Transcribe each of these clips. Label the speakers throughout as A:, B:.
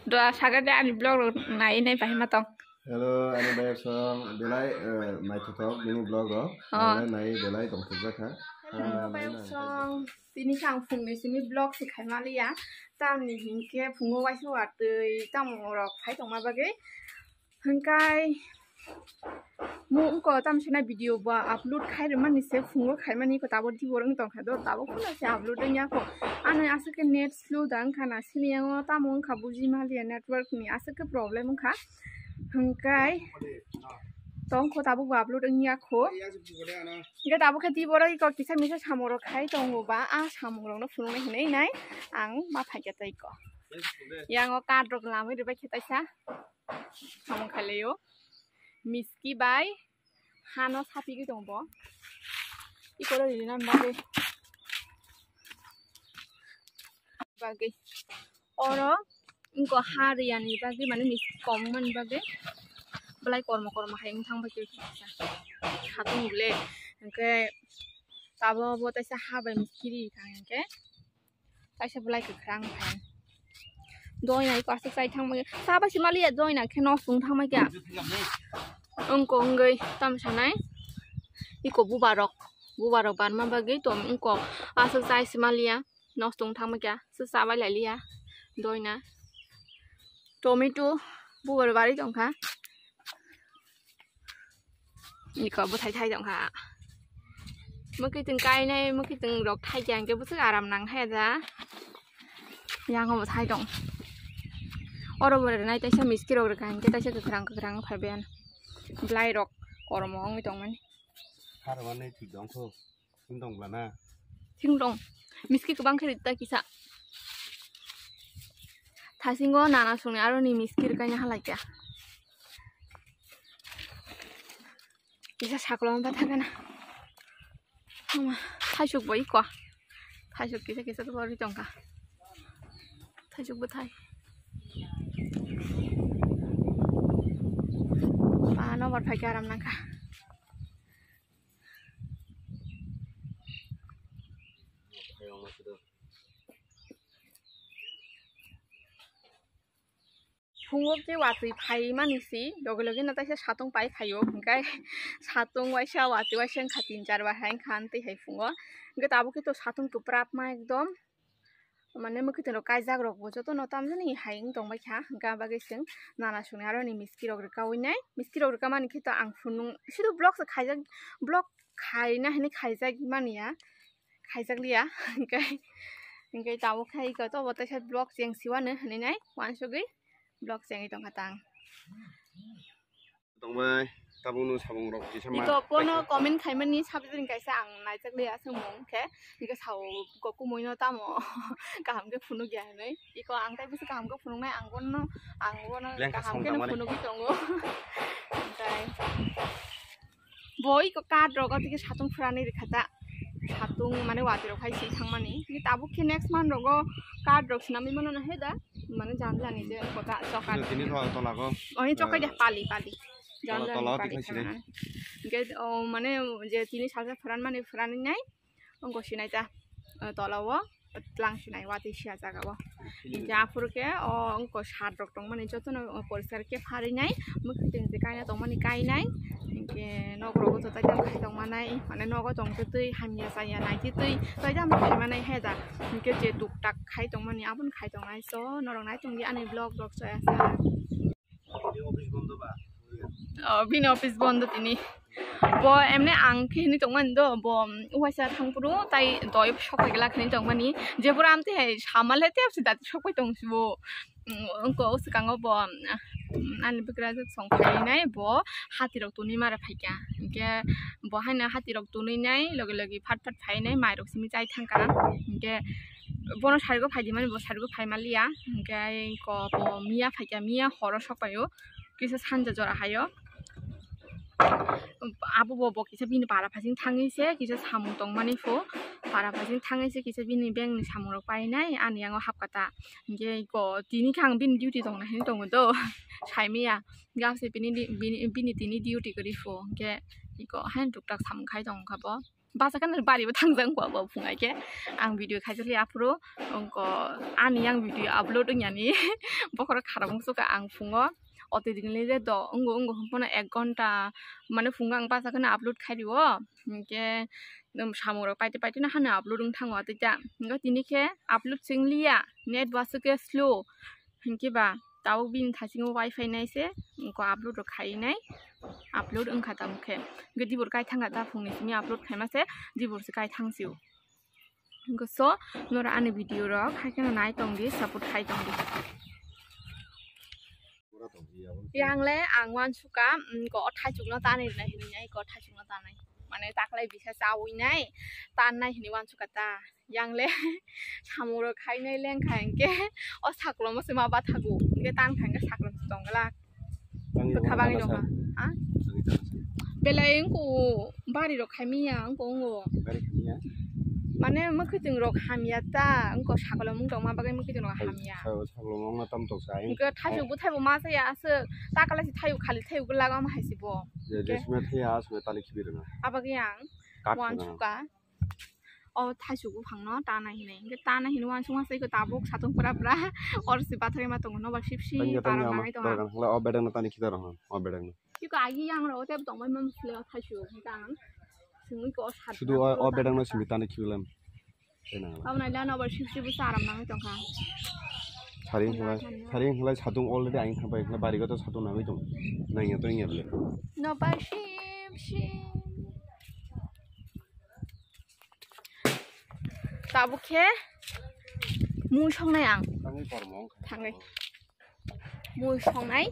A: Doa sagar dia ani blog nai nai pahi matong.
B: Hello, ani bayar song belai mai tutok ini blog lo. Nai belai dong kerja kan.
A: Bayar song tini kang phung ni sini blog si khai mali ya. Tam ni hingke phungo wai so atui tam rok khai tong ma bage. Hangkai mu ko tam chena video ba upload khai man ni se phungo khai mani ko tabo di borang tong kha do tabo khula se upload nya ko ana asake net slow dang khana sini yang tam mon kha buji mali network ni asake problem kha hangkai tong ko tabo upload nya ko ga tabo kha di borang ko kisa misa samoro khai tong ba a samoro no phungo nei nai ang ma phai ka tai ko yang o ka drok lamai de ba khitai sa samong khaleo miski bai hano sapi ki dongbo ikoro rina bage oro inko hariani bage mane mis common bage belai korma haing thang bage hatung bule ke tabo bo taisa habai miskiri kangke taisa belai ke krang phan doi nai ko asai thang bage saba simali doi na kheno sung thang bage Engko ngai tam sanai iko bubarok ban ma bagi tom engko asal sai simalia nostung thang ma kya sa bai lai lia doina tomato bubar bari tong kha iko bu thai tong kha maki từng kai nai maki từng rok thai jang ke bu su aram nang hai ja yang ho thai tong oro bor nai tai sa miskiro rok kan ke tai sa kerang phai ben Blai rock or mong mi tong man.
B: Harawan ni tik dong ko. Ting dong lana.
A: Ting dong. Miski ko bang kerita kisa. Thasingo nana suni aro ni miski ka nya halai kya. Kisa saklong ba thagana. Mama, thasuk boi ko. Thasuk kisa to bori tong ka. Thasuk ba thai. Ano bor phai karam nang kha phungok je watui phai mani si loge na taisa satong pai khayo hingkai satong waisa watui waisa kha 3-4 bar hain khan tei hai phungo hingkai tabo ki to satong tu prap ma ekdom mane mukhi teno kaijak rok bo joto no tamjani haing tong bai kha ga bage sing nana suni aro ni miski rok rika winai miski rok rika mani khito ang phunung sido blog se khaijak blog khaina hini khaijak mani ya khaijak liya hingkai tabo khai ko to botai sa blog jeng siwane hini nai wansogi blog jeng tong katang
B: tong bai tabung nu sabung rok ki sama
A: iko pono comment khaimani sabjin kaisa ang naijak liya sumong ke iko sau ko kumoi no tamo kaham ke phunu gya nai iko ang tai bus kaham ke phunu nai ang bono kaham ke no phunu ki tongo tai boi ko card ro ko ti satung phrani rekhata satung mane wati ro khai si thangmani ni tabu ke next month ro go card ro sinami mono na heda mane janla ni je ko ka choka
B: tini to la ko
A: oi choka ja pali Mane je tini salsa Fran mane Fran nai ongko sinai ta tolawo tlang sinai wati sia jaga wo ja furke ongko sat rok tong mane joto no poriskar ke phari nai mukhiting je kaina tong mane kai nai ke nogro go to tai kai tong manai mane nogo tong te tui hamya saya nai ti tui tai jam kai manai he da ke je tuk tak khai tong mane abun khai tong nai so norong nai tong di ani blog so asa bin office bondo tini bo emne ang khini tongman do bo waisa thangpuru tai doi shokai gela khini tongmani je puram te samal te apsi dat shokai tongsibo onko uskang bo an bikra jak songkhai nai bo hati rok tuni mara phaikya ke bo haina hati rok tuni nai logi phat phai nai mai rok simi chai thangka ke bono sargo phaidi mani bo sargo phai malia ke ko bo mia phaikya mia horo shokayo kisa sanja jora hayo abu bobo kisa bini para phasing thangi se kisa samung tong mani fo para phasing thangi se kisa bini beng ni samung rok pai nai ani yang hapkata ge ko tini khang bin duty tong na hin tong do saimia gase bini tini duty kori fo ge iko han tuk tak sam khai tong khabo bahasa kan bari tangjang gua fungai ke ang video khajali apro ongko ani yang video upload nyani bokor kharang suka ang fungo ote dinle je do ongo hompona 1 ঘন্টা মানে funga ang bahasa kan upload khaidiwo ke samoro paite na hana upload thangwa tita ngo tinike upload singlia net wasuke slow hinki ba tau bin thasingo wifi naise ongko upload khai nai upload ओंखाता मुखे गदिबुर काय थांगा दा फुंनि सिनि upload खायमासे दिबुर से काय थांसिउ गसो Nora आनि video र खायखना नाय तंगदि support खाय तंगदि यांगले आंगवान सुका को थाइजुगनो तानै नै हिनै को थाइजुगनो तानै माने ताखलाय बिसा जावइनाय ताननाय हिनि वान सुकाता यांगले सामुर खायनै लेंखायके अ साकलमसे माबा थागु के तान खायके साकलम दंगला खाबाङै दङ हा बेलाय को बारि र खायमिया को माने मखैजों र खामिया ता अंको साकलम मुं दं माबागै मखैजों र खामिया
B: साकलम मा तम तक साइ
A: के थाइबो मा जाया आसो ताकालासि थायु खालि थायु लागा मा हायसिबो
B: जे देसमे थैया आसमे तालि खिबिरना
A: आबागै आं वान सुका अ थाइसुगु फांनो ताना हिनै के ताना हिनो वान सुमा सैको ताबुक सातुं पुरा अरसि बाथरे मा दङ न बा सिपसि पारा माङै दङ
B: ला अ बेडंग तानि खिदा रह अ बेडंग
A: कि आगि yang ro te dong mai mam sle थाइसु गान sungui ko sat
B: सुदु अ बेडंग न सिमि तानि खिबलाम देना
A: पावना ला न बा सिपसि बु साराम नाङै दंखा
B: सारिं हलाय सातुं अलरेडी आइन थाबाय ना बारिगा त सातुं नाङै दं नायया त नाययाबले
A: न बा सिपसि ताबुखे मु संनाय आं थाङै मु संनाय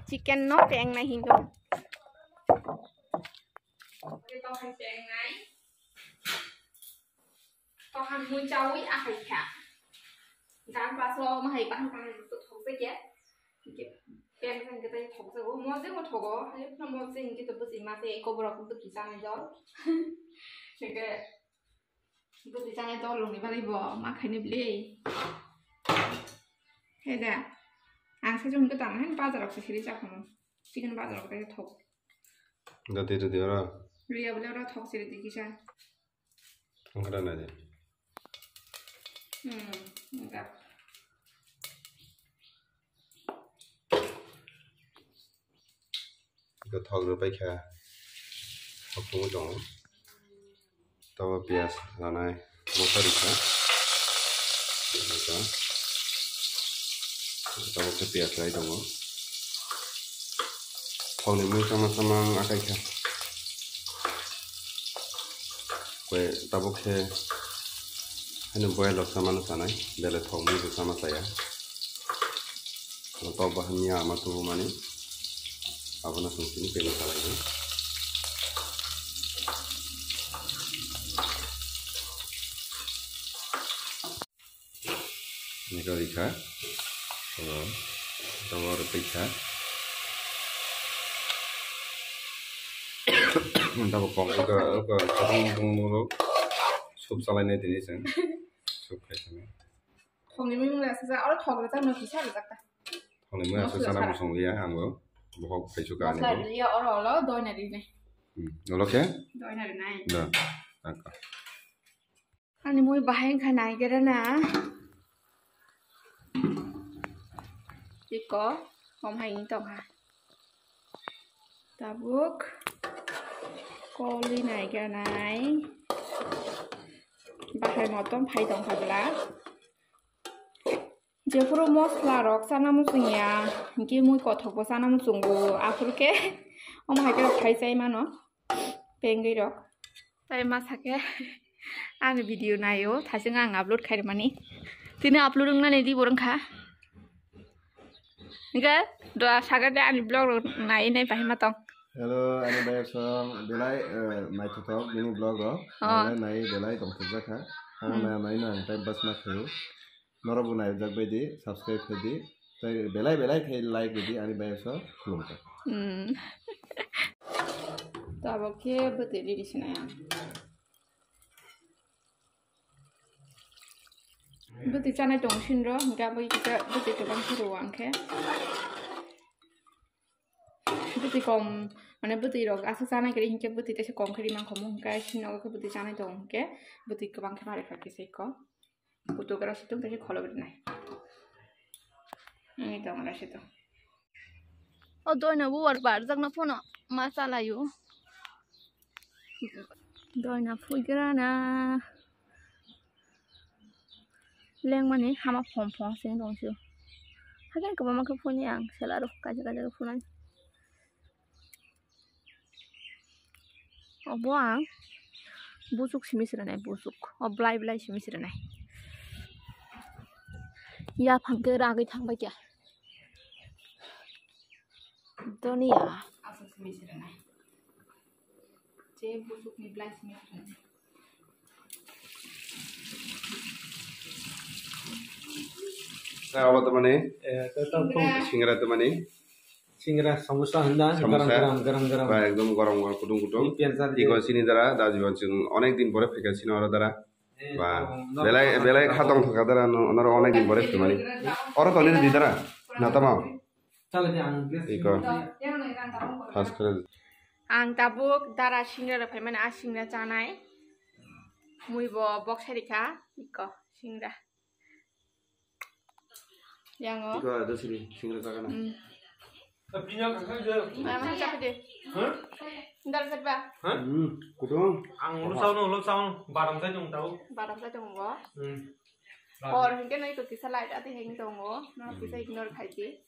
A: चिकेन न टेंनाय हिंगो तो हाय टेंनाय तो हान मु चावै आहाय खा गान पासो माहाय बान गान तो थोसे के पेन सन के तै थोसे गो मजे गो थगो हाय न मजे हिंगे तो बसि मासे कोबरा को बकि जाने जल सेके बसि जाने जल लनि बालायबो मा खायनो ब्ले हे दा आं साजों को दाना है बाजाराव सेरि जाखोमो चिकेन बाजाराव गय थक
B: दा दे देरा
A: रिया बले रा थक सेरि दिकिसा
B: अंगरा ना दे
A: enggak
B: ก็ทอกไปแค่ทอกตัวจงตัวเปียสลานายมอเตอร์ค่ะนะครับตัวก็เปียสไรตรงนั้นทอกในมือsama-sama akaiค่ะเว้ยตัวก็ให้หนุ่มบอยหลอกสามันสานายเดี๋ยวทอกมือจะsama saya kalau tahu bahannya apa tuh mana apa nasi ini pengen salah ini ini kalau ikan kalau ikan kita bopong ke kadang mulu sup salahnya di sini sup kayak ini
A: thong ni mung la sa ora thong la ta no kisa la ta
B: thong ni mung sa sana musong lia anggo bokok kai suka ni
A: sa lia ora la doi na ri ne
B: lo ke
A: doi na ri nai
B: da taka
A: ani moi bahai khanai gera na iko hom hai ni tong ha tabuk koli nai gera nai bahai motom phai tong khagla जेफोरो मस्ला रक साना मुसुंया कि मुइ कथकबो साना मुसुंगो आफुरके हम हाइके खाइसाइ मानो पेंगै रक ताइ मासाके आं video नायो थासिं आं अपलोड खाइर मानि तिने अपलोड ननै दि बरंखा निगा द सागादे आनि ब्लॉग नाय नाय बाहि मातं
B: हेलो आनि बाय सं बेलाय माइ टक बिनि ब्लॉग नाय बेलाय दंखजाखा आं नाय टाइम पास ना खयो नरबो नाय जाग बायदि सब्सक्राइब खायदि ताइ बेलाय खाय लाइक बायदि आनि बायसा खुलुमखा
A: ताबके बते दिसिनाया बते जानाय दंसिन र गाबै बते गोबां खरो आंखे buti kom mana buti rok asu sana kiri hingke buti tese kom kiri mang komong kai sino ke buti sana dong ke buti ke bang kemari kaki seko butuh keras itu tese kholo beri nai ini dong keras itu oh doi na buat bar jak na phone masalah yu doi na phui kira na leng mane hama phom phom sing dong siu hagen ke mama ke phone yang selalu kaja kaja ke phone oh buang busuk simi sirane busuk oh blai blai simi sirane ya phangke ragai thangbai kya dunia asu simi sirane je busuk ni blai simi sirane
B: apa teman ni? Singra teman ni?
C: Singra samosa handa garam
B: Ba ekdom gorom gorom kudung iko sini dara dajiban sing onek din pore feka sini ora dara ba belai khatong thaka dara onor onek din pore temani ora toni di dara natama iko khas kare
A: ang tabuk dara singra phai mane a singra chanai muibo box harika iko singra yang
B: iko ada sini singra sakana
C: Pinya kakak je.
A: Mana siapa deh?
C: Hah?
A: Ndar serba.
C: Hah?
B: kudung
C: Ang lu saun, barang saya jong tahu.
A: Barang saya tunggu. Or mungkin itu kisah lain ada yang tunggu. Nah bisa ignore kaji.